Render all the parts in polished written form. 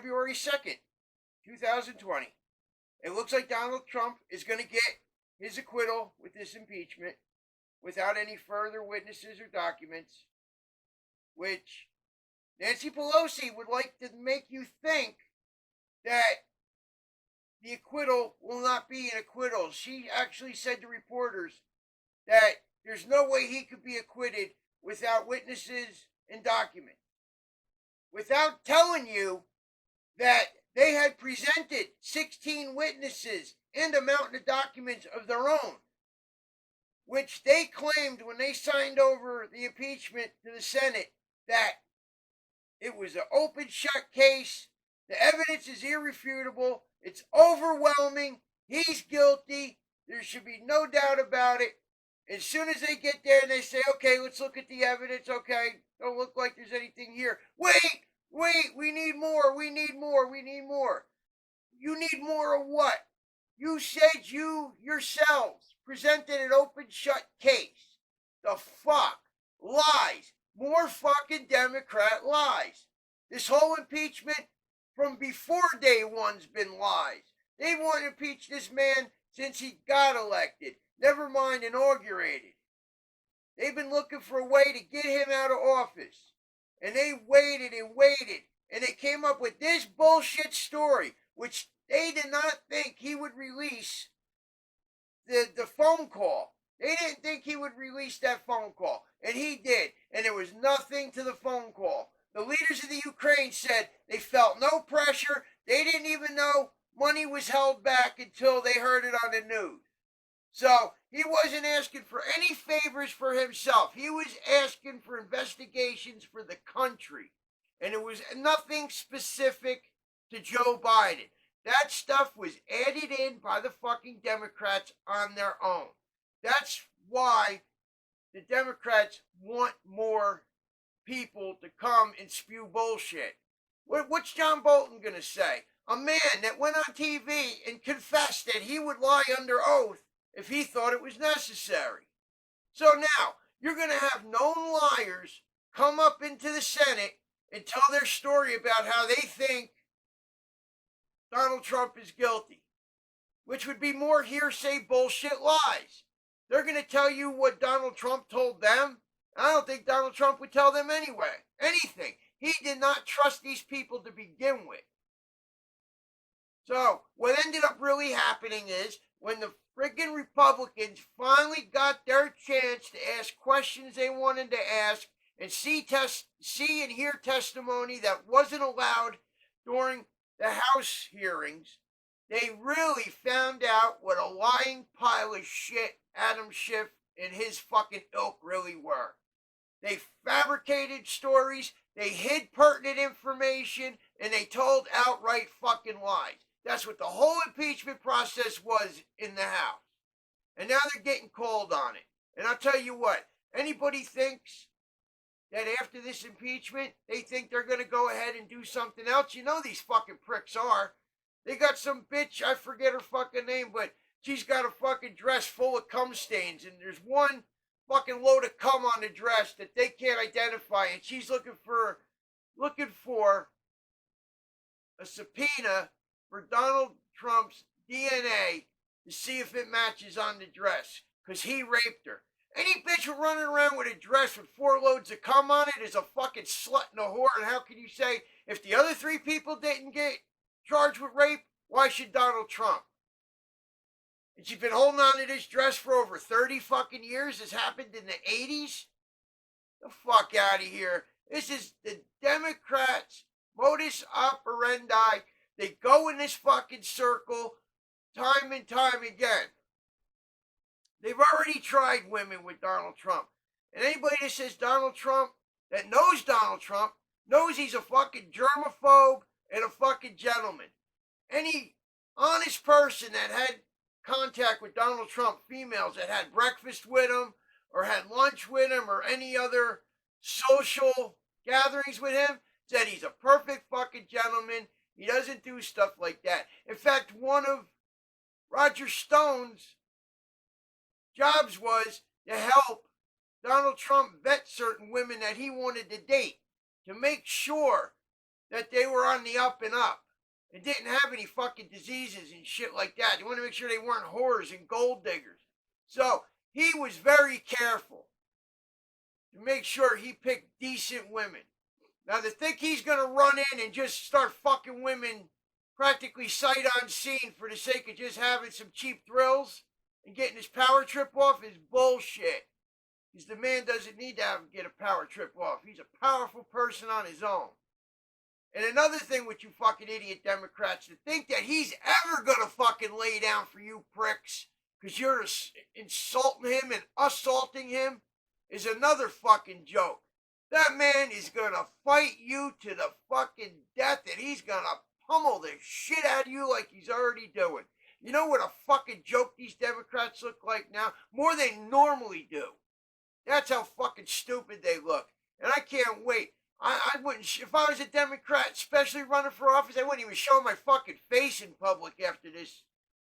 February 2nd, 2020. It looks like Donald Trump is going to get his acquittal with this impeachment without any further witnesses or documents, which Nancy Pelosi would like to make you think that the acquittal will not be an acquittal. She actually said to reporters that there's no way he could be acquitted without witnesses and documents, without telling you that they had presented 16 witnesses and a mountain of documents of their own, which they claimed when they signed over the impeachment to the Senate that it was an open shut case. The evidence is irrefutable. It's overwhelming. He's guilty. There should be no doubt about it. As soon as they get there and they say, okay, let's look at the evidence. Okay, don't look like there's anything here. Wait, we need more. We need more. We need more. You need more of what? You said you yourselves presented an open shut case. The fuck? Lies. More fucking Democrat lies. This whole impeachment from before day one's been lies. They want to impeach this man since he got elected. Never mind inaugurated. They've been looking for a way to get him out of office. And they waited and waited. And they came up with this bullshit story, which they did not think he would release the phone call. They didn't think he would release that phone call. And he did. And there was nothing to the phone call. The leaders of the Ukraine said they felt no pressure. They didn't even know money was held back until they heard it on the news. So he wasn't asking for any favors for himself. He was asking for investigations for the country. And it was nothing specific to Joe Biden. That stuff was added in by the fucking Democrats on their own. That's why the Democrats want more people to come and spew bullshit. What's John Bolton going to say? A man that went on TV and confessed that he would lie under oath if he thought it was necessary. So now, you're going to have known liars come up into the Senate and tell their story about how they think Donald Trump is guilty, which would be more hearsay bullshit lies. They're going to tell you what Donald Trump told them. I don't think Donald Trump would tell them anything. He did not trust these people to begin with. So what ended up really happening is when the friggin' Republicans finally got their chance to ask questions they wanted to ask and see and hear testimony that wasn't allowed during the House hearings, they really found out what a lying pile of shit Adam Schiff and his fucking ilk really were. They fabricated stories, they hid pertinent information, and they told outright fucking lies. That's what the whole impeachment process was in the House. And now they're getting called on it. And I'll tell you what, anybody thinks that after this impeachment, they think they're going to go ahead and do something else, you know these fucking pricks are. They got some bitch, I forget her fucking name, but she's got a fucking dress full of cum stains, and there's one fucking load of cum on the dress that they can't identify, and she's looking for a subpoena for Donald Trump's DNA to see if it matches on the dress, because he raped her. Any bitch running around with a dress with 4 loads of cum on it is a fucking slut and a whore, and how can you say if the other 3 people didn't get charged with rape, why should Donald Trump? And she's been holding on to this dress for over 30 fucking years. This happened in the 80s. The fuck out of here. This is the Democrats' modus operandi. They go in this fucking circle time and time again. They've already tried women with Donald Trump. And anybody that says Donald Trump, that knows Donald Trump, knows he's a fucking germaphobe and a fucking gentleman. Any honest person that had contact with Donald Trump, females that had breakfast with him or had lunch with him or any other social gatherings with him, said he's a perfect fucking gentleman. He doesn't do stuff like that. In fact, one of Roger Stone's jobs was to help Donald Trump vet certain women that he wanted to date to make sure that they were on the up and up and didn't have any fucking diseases and shit like that. They wanted to make sure they weren't whores and gold diggers. So he was very careful to make sure he picked decent women. Now, to think he's going to run in and just start fucking women practically sight unseen for the sake of just having some cheap thrills and getting his power trip off is bullshit. Because the man doesn't need to get a power trip off. He's a powerful person on his own. And another thing with you fucking idiot Democrats, to think that he's ever going to fucking lay down for you pricks because you're insulting him and assaulting him is another fucking joke. That man is going to fight you to the fucking death, and he's going to pummel the shit out of you like he's already doing. You know what a fucking joke these Democrats look like now? More than they normally do. That's how fucking stupid they look. And I can't wait. I wouldn't, if I was a Democrat, especially running for office, I wouldn't even show my fucking face in public after this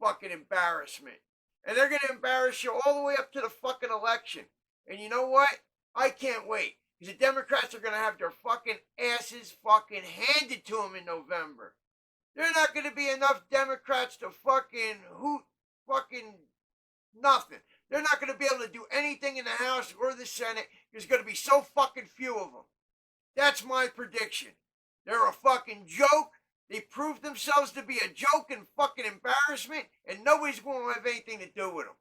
fucking embarrassment. And they're going to embarrass you all the way up to the fucking election. And you know what? I can't wait. Because the Democrats are going to have their fucking asses fucking handed to them in November. There's not going to be enough Democrats to fucking hoot fucking nothing. They're not going to be able to do anything in the House or the Senate. There's going to be so fucking few of them. That's my prediction. They're a fucking joke. They proved themselves to be a joke and fucking embarrassment, and nobody's going to have anything to do with them.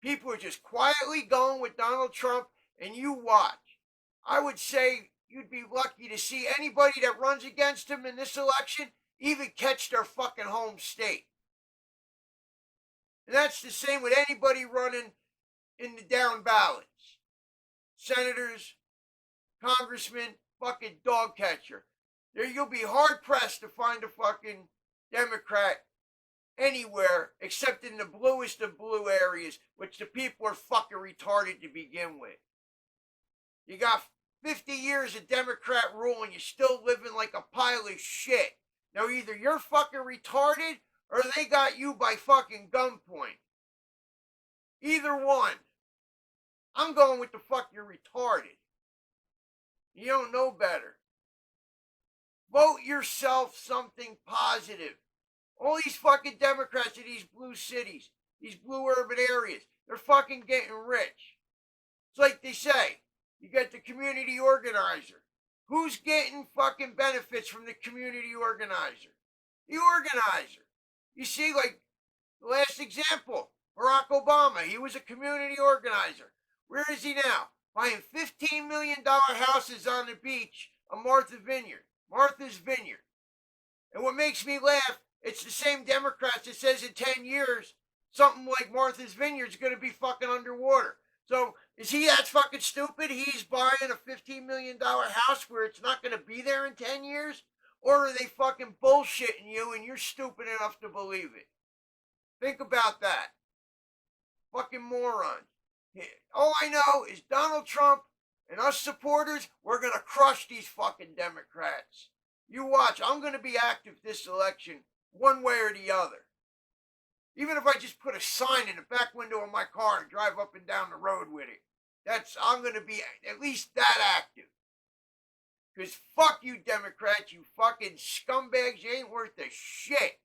People are just quietly going with Donald Trump, and you watch. I would say you'd be lucky to see anybody that runs against him in this election even catch their fucking home state. And that's the same with anybody running in the down ballots. Senators, congressmen, fucking dog catcher. There, you'll be hard pressed to find a fucking Democrat anywhere except in the bluest of blue areas, which the people are fucking retarded to begin with. You got 50 years of Democrat rule and you're still living like a pile of shit. Now either you're fucking retarded or they got you by fucking gunpoint. Either one. I'm going with the fuck you're retarded. You don't know better. Vote yourself something positive. All these fucking Democrats in these blue cities, these blue urban areas, they're fucking getting rich. It's like they say, you get the community organizer. Who's getting fucking benefits from the community organizer? The organizer. You see, like the last example, Barack Obama, he was a community organizer. Where is he now? Buying $15 million houses on the beach of Martha's Vineyard. And what makes me laugh, it's the same Democrats that says in 10 years, something like Martha's Vineyard is going to be fucking underwater. So is he that fucking stupid? He's buying a $15 million house where it's not going to be there in 10 years? Or are they fucking bullshitting you and you're stupid enough to believe it? Think about that. Fucking morons. All I know is Donald Trump and us supporters, we're going to crush these fucking Democrats. You watch, I'm going to be active this election one way or the other. Even if I just put a sign in the back window of my car and drive up and down the road with it. I'm going to be at least that active. Because fuck you Democrats, you fucking scumbags, you ain't worth a shit.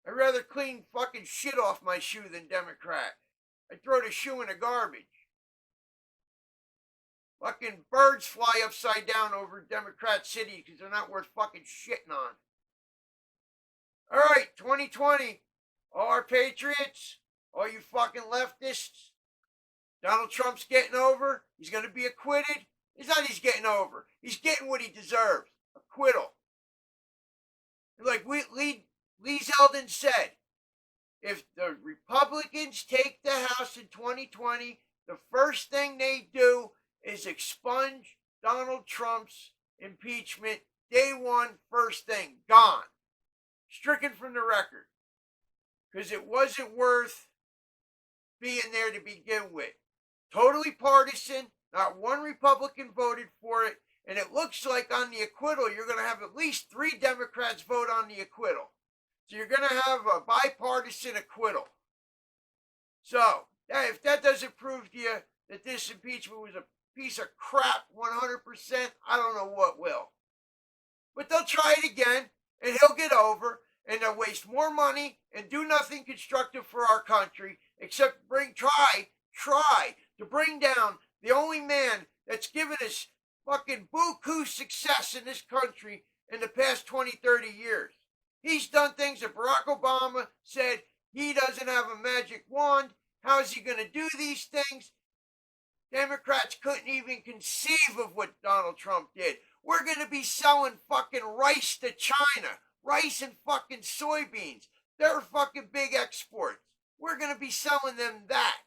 I'd rather clean fucking shit off my shoe than Democrat. I'd throw the shoe in the garbage. Fucking birds fly upside down over Democrat City because they're not worth fucking shitting on. Alright, 2020. All our patriots, all you fucking leftists, Donald Trump's getting over. He's going to be acquitted. It's not he's getting over. He's getting what he deserves. Acquittal. Like Lee Zeldin said, if the Republicans take the House in 2020, the first thing they do is expunge Donald Trump's impeachment. Day one, first thing, gone. Stricken from the record. Because it wasn't worth being there to begin with. Totally partisan. Not one Republican voted for it. And it looks like on the acquittal, you're going to have at least 3 Democrats vote on the acquittal. So you're going to have a bipartisan acquittal. So, if that doesn't prove to you that this impeachment was a piece of crap 100%, I don't know what will. But they'll try it again, and he'll get over, and they'll waste more money and do nothing constructive for our country except try to bring down the only man that's given us fucking buku success in this country in the past 20, 30 years. He's done things that Barack Obama said he doesn't have a magic wand. How is he going to do these things? Democrats couldn't even conceive of what Donald Trump did. We're going to be selling fucking rice to China, rice and fucking soybeans. They're fucking big exports. We're going to be selling them that.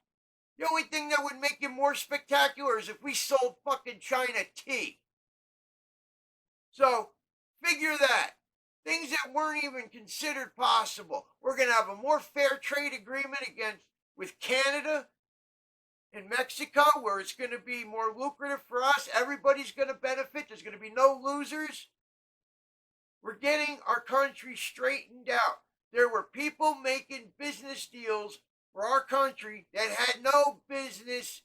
The only thing that would make it more spectacular is if we sold fucking China tea. So, figure that. Things that weren't even considered possible. We're going to have a more fair trade agreement with Canada and Mexico, where it's going to be more lucrative for us. Everybody's going to benefit. There's going to be no losers. We're getting our country straightened out. There were people making business deals for our country that had no business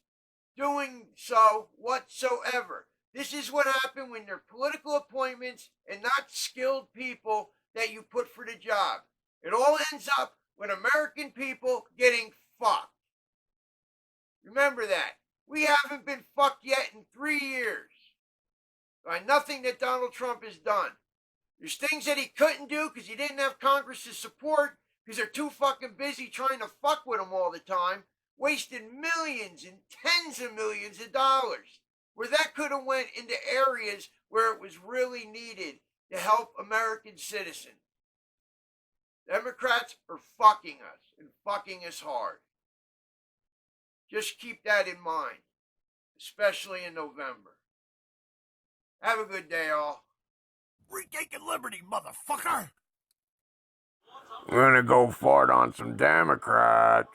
doing so whatsoever. This is what happened when they're political appointments and not skilled people that you put for the job. It all ends up with American people getting fucked. Remember that. We haven't been fucked yet in 3 years by nothing that Donald Trump has done. There's things that he couldn't do because he didn't have Congress's support because they're too fucking busy trying to fuck with him all the time, wasting millions and tens of millions of dollars, where that could have went into areas where it was really needed to help American citizens. Democrats are fucking us and fucking us hard. Just keep that in mind, especially in November. Have a good day, all. We're taking liberty, motherfucker! We're gonna go fart on some Democrats.